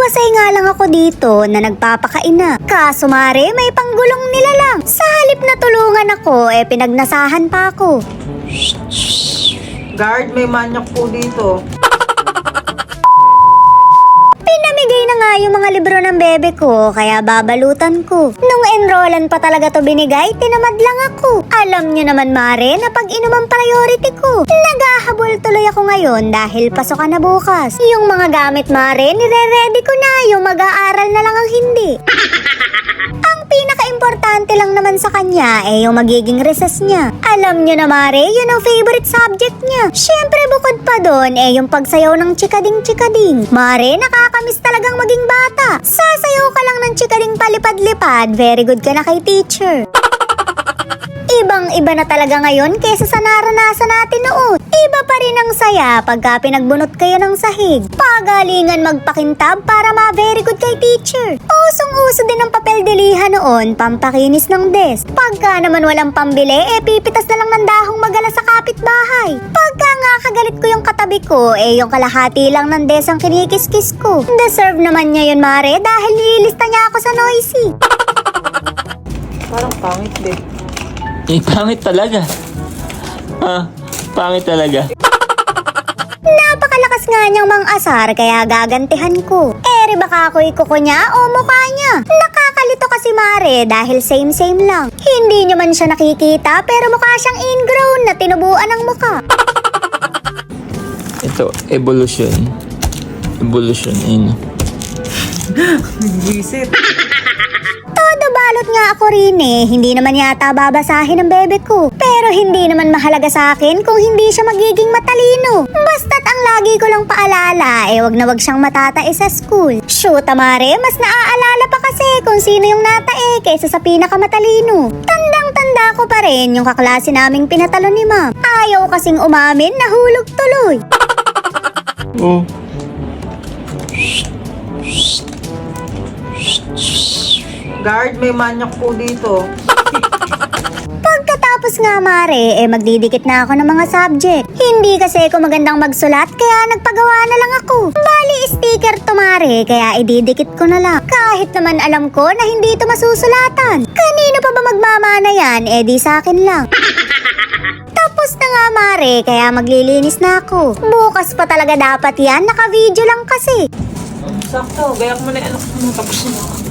Hiwasay nga lang ako dito na nagpapakaina. Kaso mare, may panggulong nila lang. Sa halip na tulungan ako, pinagnasahan pa ako. Guard, may manyak po dito. Pinamigay na nga yung mga libro ng bebe ko, kaya babalutan ko. Nung enrollan pa talaga to binigay, tinamad lang ako. Alam nyo naman mare, na pag-inom ang priority ko. Naghahabol tuloy ako ngayon dahil pasokan na bukas. Yung mga gamit mare, nire-ready ko na, yung mag-aaral na lang ang hindi. Ang pinaka-importante lang naman sa kanya yung magiging recess niya. Alam nyo na mare, yun ang favorite subject niya. Syempre bukod pa doon yung pagsayaw ng chikading-chikading. Mare, nakakamiss talagang maging bata. Sasayaw ka lang ng chikading palipad-lipad, very good ka na kay teacher. Ibang-iba na talaga ngayon kesa sa naranasan natin noon. Iba pa rin ang saya pagka pinagbunot kayo ng sahig. Pagalingan magpakintab para ma-very good kay teacher. Usong-uso din ang papel dilihan noon, pampakinis ng desk. Pagka naman walang pambili, pipitas na lang ng dahong magala sa kapitbahay. Pagka nga kagalit ko yung katabi ko, yung kalahati lang ng desk ang kinikis-kis ko. Deserve naman niya yun mare dahil nililista niya ako sa noisy. Parang pangit din. Pangit talaga. Pangit talaga. Napakalakas nga niyang mang-asar kaya gagantihan ko. Eri baka ako ikuko niya o mukha niya. Nakakalito kasi mare dahil same-same lang. Hindi niyo man siya nakikita pero mukha siyang ingrown na tinubuan ng mukha. Ito, evolution. Evolution, Visit. Todo balot nga ako rin hindi naman yata babasahin ng bebe ko. Pero hindi naman mahalaga sa akin kung hindi siya magiging matalino. Basta't ang lagi ko lang paalala, wag na wag siyang matatae sa school. Shoot, mare, mas naaalala pa kasi kung sino yung natae kaysa sa pinakamatalino. Tandang-tanda ko pa rin yung kaklase naming pinatalo ni ma'am. Ayaw kasing umamin, nahulog tuloy. Oh. Guard, may manyak po dito. Pagkatapos nga mare, magdidikit na ako ng mga subject. Hindi kasi ako magandang magsulat, kaya nagpagawa na lang ako. Bali, sticker to mare, kaya ididikit ko na lang. Kahit naman alam ko na hindi ito masusulatan. Kanino pa ba magmamana yan? Di sa akin lang. Tapos na nga mare, kaya maglilinis na ako. Bukas pa talaga dapat yan, naka-video lang kasi. Sakto, gayak mo na yung anak mo. Tapos na.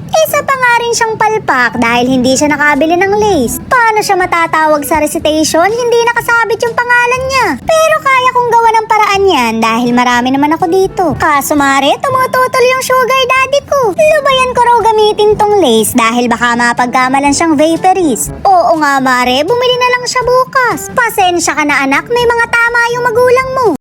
Isa pa nga rin siyang palpak dahil hindi siya nakabili ng lace. Paano siya matatawag sa recitation? Hindi nakasabit yung pangalan niya. Pero kaya kong gawa ng paraan yan dahil marami naman ako dito. Kaso mare, tumututol yung sugar daddy ko. Lubayan ko raw gamitin tong lace dahil baka mapagkamalan siyang vaporist. Oo nga mare, bumili na lang siya bukas. Pasensya ka na anak, may mga tama yung magulang mo.